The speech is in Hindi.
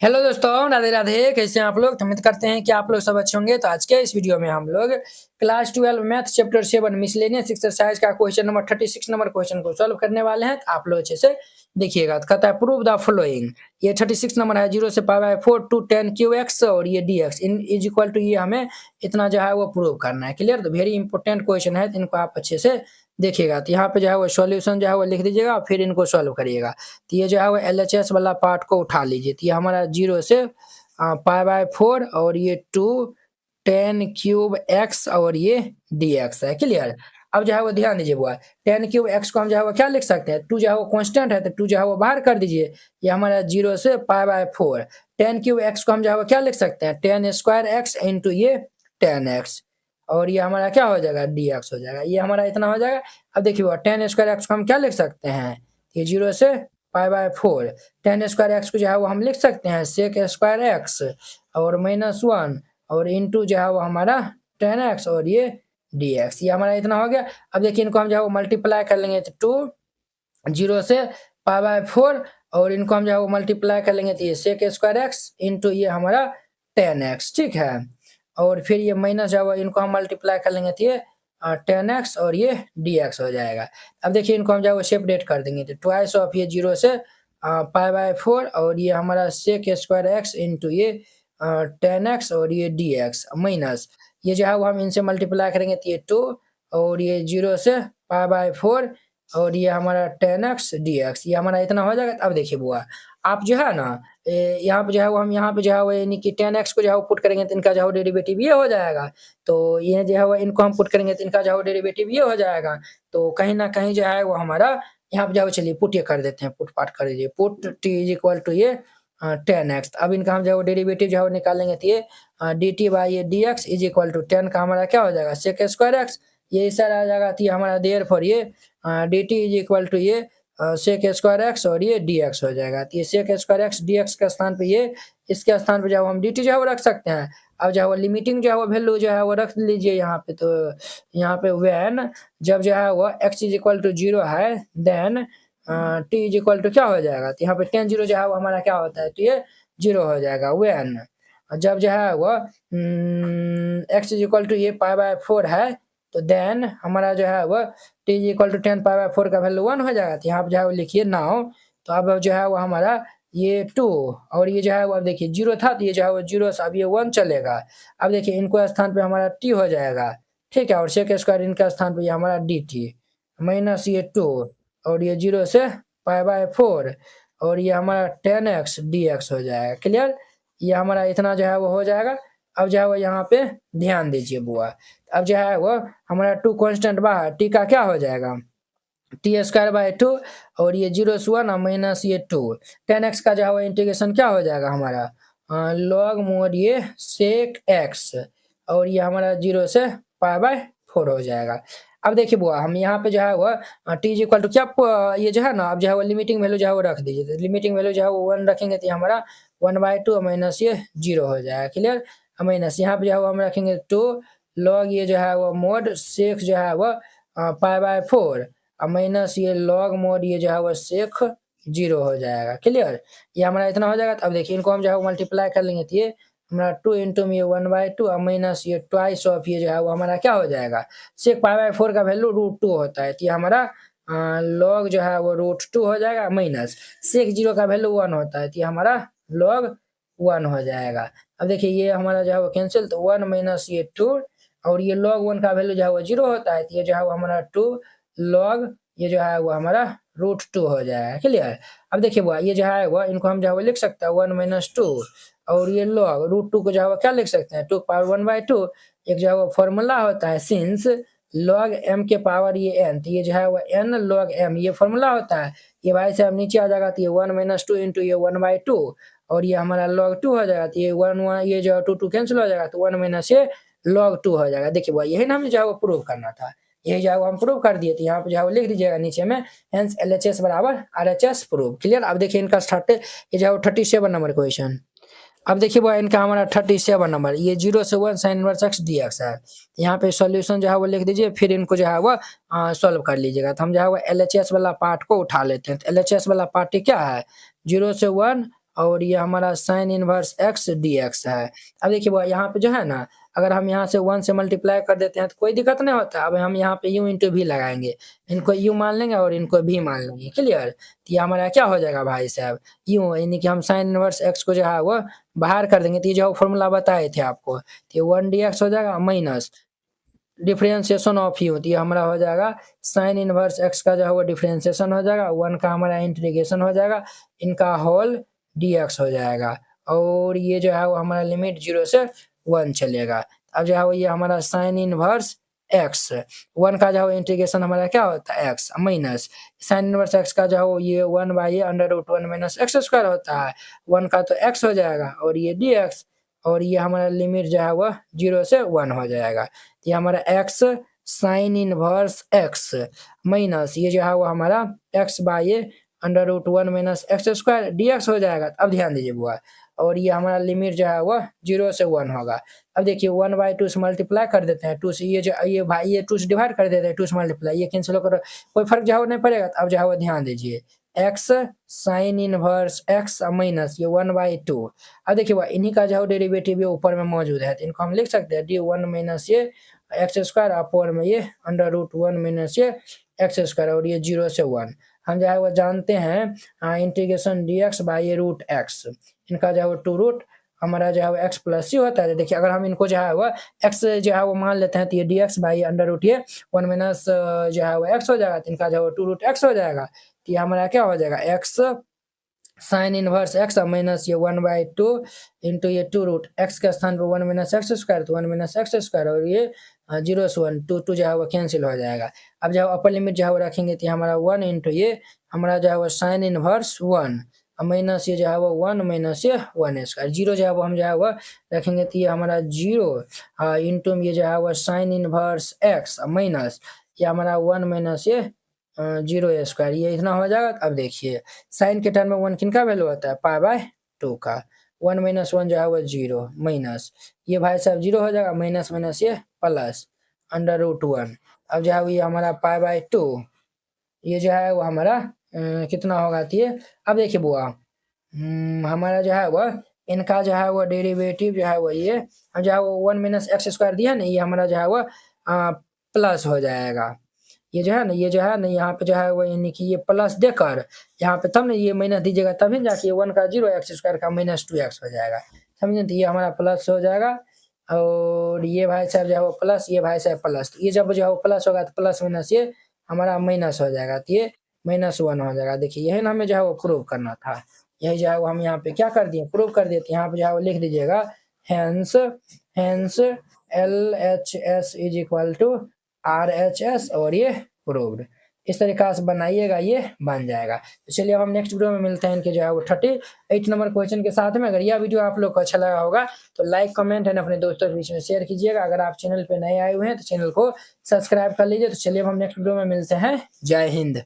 हेलो दोस्तों, राधे राधे। कैसे हैं आप लोग? तो उम्मीद करते हैं कि आप लोग सब अच्छे होंगे। तो आज के इस वीडियो में हम लोग class 12 math chapter 7 miscellaneous exercise का क्वेश्चन नंबर 36 नंबर क्वेश्चन को सॉल्व करने वाले हैं। तो आप लोग अच्छे से देखिएगा। तो कहता है प्रूव द फॉलोइंग। ये 36 नंबर है, 0 से π/4 टू 10 क्यू एक्स और ये dx इन इज इक्वल टू, ये हमें इतना जो है वो प्रूव करना है। क्लियर? तो वेरी इंपॉर्टेंट क्वेश्चन है, तो इनको आप अच्छे से देखिएगा। तो यहाँ पे जो है वो सॉल्यूशन जो है वो लिख दीजिएगा, फिर इनको सॉल्व करिएगा। तो ये जो है वो LHS वाला पार्ट को उठा लीजिए। तो ये हमारा 0 से π/4 और ये 2 10 क्यूब x और ये dx है। क्लियर? अब जो है वो ध्यान दीजिए बुआ, 10 क्यूब x को हम जो है वो क्या लिख सकते हैं, 2 जो है वो कांस्टेंट है, तो 2 जो है वो बाहर कर दीजिए। ये हमारा 0 से π/4। 10 क्यूब x को हम जो है वो क्या लिख सकते हैं, 10 स्क्वायर x इंटू ये 10x और ये हमारा क्या हो जाएगा, dx हो जाएगा। ये हमारा इतना हो जाएगा। अब देखिए 10 स्क्वायर x को हम क्या लिख सकते हैं, ये 0 से π/4। 10 स्क्वायर x को जो है वो हम लिख सकते हैं सेक स्क्वायर x और -1 और इंटू जो है वो हमारा 10x और ये dx। ये हमारा इतना हो गया। अब देखिए इनको हम जो है वो मल्टीप्लाई कर लेंगे, तो 0 से π/4 और इनको हम जो है वो मल्टीप्लाई कर लेंगे, तो ये सेक स्क्वायर x इंटू ये हमारा 10x। ठीक है? और फिर ये माइनस जो है वो इनको हम मल्टीप्लाई कर लेंगे, तो ये 10x और ये dx हो जाएगा। अब देखिए इनको हम जो है वो सेपरेट कर देंगे, तो ट्वाइस ऑफ ये 0 से π/4 और ये हमारा सेक स्क्वायर x इंटू ये 10x और ये dx माइनस ये जो है वो हम इनसे मल्टीप्लाई करेंगे, तो ये 2 और ये 0 से π/4 और ये हमारा 10x dx। ये हमारा इतना हो जाएगा। अब देखिए बुआ, आप जो है ना यहाँ पे जो है वो हम यहाँ पे जो है वो यानी कि 10x को जो है वो पुट करेंगे, तो इनका जो है वो डेरिवेटिव ये हो जाएगा। तो ये जो है वो इनको हम पुट करेंगे, तो इनका जो है वो डेरिवेटिव ये हो जाएगा। तो कहीं न कहीं जो है वो हमारा यहाँ पे जो है, चलिए पुट ये कर देते हैं, पुट पार्ट कर दीजिए। Put t is equal to ये 10x। अब इनका हम जो है वो डेरिवेटिव जो है वो निकालेंगे, तो ये dt बाई ये dx इज इक्वल टू 10 का हमारा क्या हो जाएगा, सेक स्क्वायर x। ये इस तरह आ जाएगा, तो ये हमारा देयरफॉर ये dt इज इक्वल टू ये सेक स्क्वायर x और ये dx हो जाएगा। तो ये सेक स्क्वायर x dx के स्थान पे ये, इसके स्थान पे जो है हम dt जो है वो रख सकते हैं। अब जो है वो लिमिटिंग जो है वो वैल्यू जो है वो रख लीजिए यहाँ पे। तो यहाँ पे व्हेन जब जो है वो x इज इक्वल टू 0 है, then t is equal to क्या हो जाएगा, तो यहाँ पे 10 0 जो है वो हमारा क्या होता है, तो ये 0 हो जाएगा। व्हेन जब जो है वो x इज इक्वल टू ये π/4 है, तो देन हमारा जो है वो t इज इक्वल टू 10 π/4 का वैल्यू 1 हो जाएगा। तो यहाँ पे जो है वो लिखिए नाउ। तो अब जो है वो हमारा ये 2 और ये जो है वो, अब देखिए 0 था, तो ये जो है वो 0 से अब ये 1 चलेगा। अब देखिए इनको स्थान पे हमारा t हो जाएगा। ठीक है? और सेक स्क्वायर इनका स्थान पे ये हमारा dt माइनस ये 2 और ये 0 से π/4 और ये हमारा 10x dx हो जाएगा। क्लियर? ये हमारा इतना जो है वो हो जाएगा। अब जो है वो यहाँ पे ध्यान दीजिए बुआ। अब जो है वो हमारा 2 कांस्टेंट बाहर, t का क्या हो जाएगा, t स्क्वायर बाई 2 और ये 0 से 1 माइनस ये 2। 10x का जो है वो इंटीग्रेशन क्या हो जाएगा हमारा, लॉग मोड ये सेक x और ये हमारा 0 से π/4 हो जाएगा। अब देखिए बुआ, हम यहाँ पे जो है वो t इज इक्वल टू क्या ये जो है ना, अब जो है वो लिमिटिंग वैल्यू जो है वो रख दीजिए। तो लिमिटिंग वैल्यू जो है वो 1 रखेंगे, तो हमारा 1/2 माइनस ये 0 हो जाएगा। क्लियर? माइनस यहाँ पे जो है वो हम रखेंगे 2 लॉग ये जो है वो मोड सेक जो है वो π/4 माइनस ये लॉग मोड ये जो है वो सेक 0 हो जाएगा। क्लियर? ये हमारा इतना हो जाएगा। तो अब देखिए इनको हम जो है वो मल्टीप्लाई कर लेंगे, तो ये हमारा 2 इंटू में 1/2 माइनस ये ट्वाइस ऑफ ये जो है वो हमारा क्या हो जाएगा, सेक π/4 का वैल्यू √2 होता है। तो ये हमारा लॉग जो है वो √2 हो जाएगा माइनस सेक 0 का वैल्यू 1 होता है, तो ये हमारा लॉग 1 हो जाएगा। अब देखिए ये हमारा जो है वो कैंसिल, तो 1 माइनस ये 2 और ये log 1 का वैल्यू जो है वो 0 होता है, तो ये जो है वो हमारा 2 log ये जो है वो हमारा √2 हो जाएगा। क्लियर? अब देखिए बुआ, ये जो है वो इनको हम जो है वो लिख सकते हैं 1 माइनस 2 और ये log √2 को जो है वो क्या लिख सकते हैं, 2 पावर 1/2। एक जो है वो फॉर्मूला होता है सिंस log m के पावर ये n, तो ये जो है वो n log m ये फॉर्मूला होता है। ये भाई से अब नीचे आ जाएगा, तो ये 1 माइनस 2 इंटू ये 1/2 और ये हमारा log 2 हो जाएगा। तो ये 1 ये जो 2 कैंसिल हो जाएगा, तो 1 माइनस ये log 2 हो जाएगा। देखिए बुआ, यही ना हमें जो है वो प्रूव करना था, यही जो है वो हम प्रूव कर दिए। तो यहाँ पे जो है वो लिख दीजिएगा नीचे में, हेंस LHS बराबर RHS प्रूव। क्लियर? अब देखिए इनका स्टार्ट ये जो है वो 37 नंबर क्वेश्चन। अब देखिए बुआ, इनका हमारा 37 नंबर, ये 0 से 1 sin इनवर्स x dx है। यहाँ पे सॉल्यूशन जो है वो लिख दीजिए, फिर इनको जो है वो सॉल्व कर लीजिएगा। तो हम जो है वो LHS वाला पार्ट को उठा लेते हैं। तो LHS वाला पार्ट क्या है, 0 से 1 और ये हमारा sine inverse x D x है। अब देखिए बुआ यहाँ पे जो है ना, अगर हम यहाँ से 1 से मल्टीप्लाई कर देते हैं तो कोई दिक्कत नहीं होता। अब हम यहाँ पे u इंटू भी लगाएंगे, इनको u मान लेंगे और इनको भी मान लेंगे। क्लियर? तो ये हमारा क्या हो जाएगा भाई साहब, u यानी कि हम साइन इनवर्स x को जो है वो बाहर कर देंगे। तो ये जो फॉर्मूला बताए थे आपको, तो ये 1 dx हो जाएगा माइनस डिफरेंशिएशन ऑफ u, तो ये हमारा हो जाएगा साइन इनवर्स x का जो है वो डिफरेंशिएशन हो जाएगा, 1 का हमारा इंटीग्रेशन हो जाएगा, इनका होल dx हो जाएगा। और ये जो है वो हमारा लिमिट 0 से 1 चलेगा। अब जो है वो ये हमारा साइन इनवर्स x, 1 का जो है इंटीग्रेशन हमारा क्या होता है x minus sine inverse x का जो है वो ये 1/√1 माइनस एक्स स्क्वायर होता है, 1 का तो x हो जाएगा और ये dx, और ये हमारा लिमिट जो है वह 0 से 1 हो जाएगा। तो ये हमारा x sine inverse x minus ये जो है वो हमारा x/√1 minus x square dx हो जाएगा। अब ध्यान दीजिए बुआ, और ये हमारा लिमिट जो है वह 0 से 1 होगा। अब देखिए 1/2 से मल्टीप्लाई कर देते हैं, 2 से ये भाई ये 2 से डिवाइड कर देते हैं, 2 से मल्टीप्लाई, ये कैंसिल होकर कोई फर्क जो है वो नहीं पड़ेगा। तो अब जो है वो ध्यान दीजिए x sine inverse x minus ये 1/2। अब देखिए वो इन्हीं का जो डेरिवेटिव ऊपर में मौजूद है, तो इनको हम लिख सकते हैं d1 माइनस ये एक्स स्क्वायर अपोर में ये √1 माइनस ये एक्स स्क्वायर, और ये 0 से 1। हम जो है वो जानते हैं इंटीग्रेशन dx बाई ये √x, इनका जो है वो 2 रूट हमारा जो है वो x प्लस c होता है। देखिए अगर हम इनको जो है वो x जो है वो मान लेते हैं, तो ये dx बाई √ ये 1 माइनस जो है वो x हो जाएगा, तो इनका जो है 2 √x हो जाएगा। तो ये हमारा क्या हो जाएगा x sine inverse x minus ये 1/2 इंटू ये 2 रूट x के स्थान पर 1 माइनस एक्स स्क्वायर, तो 1 माइनस एक्स स्क्वायर, और ये 0 से 1 2 जो है वो कैंसिल हो जाएगा। अब जो है अपर लिमिट जो है वो रखेंगे, तो हमारा 1 इंटू ये हमारा जो है वो साइन इनवर्स 1 माइनस ये जो है वो 1 माइनस ये 1 स्क्वायर, 0 जो है वो हम जो है वो रखेंगे, तो ये हमारा 0 इंटू ये जो है वो साइन इनवर्स x माइनस ये हमारा 1 माइनस ये 0 स्क्वायर, ये इतना हो जाएगा। अब देखिए साइन के टर्म में 1 किनका वैल्यू होता है, π/2 का, 1 माइनस 1 जो है वो 0 माइनस ये भाई साहब 0 हो जाएगा, माइनस माइनस ये प्लस √1। अब जो है वो ये हमारा π/2 ये जो है वो हमारा कितना होगा, तो ये अब देखिए बुआ हमारा जो है वो इनका जो है वो डेरिवेटिव जो है वो ये जो है वो 1 माइनस एक्स स्क्वायर दिया ना, ये हमारा जो है वो प्लस हो जाएगा। ये जो है ना यहाँ पे जो है वो यानी कि ये प्लस देकर यहाँ पे तब ना ये माइनस दीजिएगा, तभी जाके 1 का 0 एक्स स्क्वायर का माइनस 2x हो जाएगा, समझे? तो ये हमारा प्लस हो जाएगा, और ये भाई साहब जो है वो प्लस, ये भाई साहब प्लस, तो ये जब जो है वो प्लस होगा तो प्लस माइनस ये हमारा माइनस हो जाएगा, तो ये -1 हो जाएगा। देखिए यही ना हमें जो है वो प्रूव करना था, यही जो है वो हम यहाँ पे क्या कर दिए, प्रूव कर दिए। यहाँ पे जो है वो लिख दीजिएगा hence LHS is equal to RHS, और ये प्रूव्ड। इस तरीका से बनाइएगा, ये बन जाएगा। तो चलिए अब हम नेक्स्ट वीडियो में मिलते हैं इनके जो है वो 38 नंबर क्वेश्चन के साथ में। अगर यह वीडियो आप लोग को अच्छा लगा होगा तो लाइक कमेंट एंड अपने दोस्तों के बीच में शेयर कीजिएगा। अगर आप चैनल पे नए आए हुए हैं तो चैनल को सब्सक्राइब कर लीजिए। तो चलिए अब हम नेक्स्ट वीडियो में मिलते हैं। जय हिंद।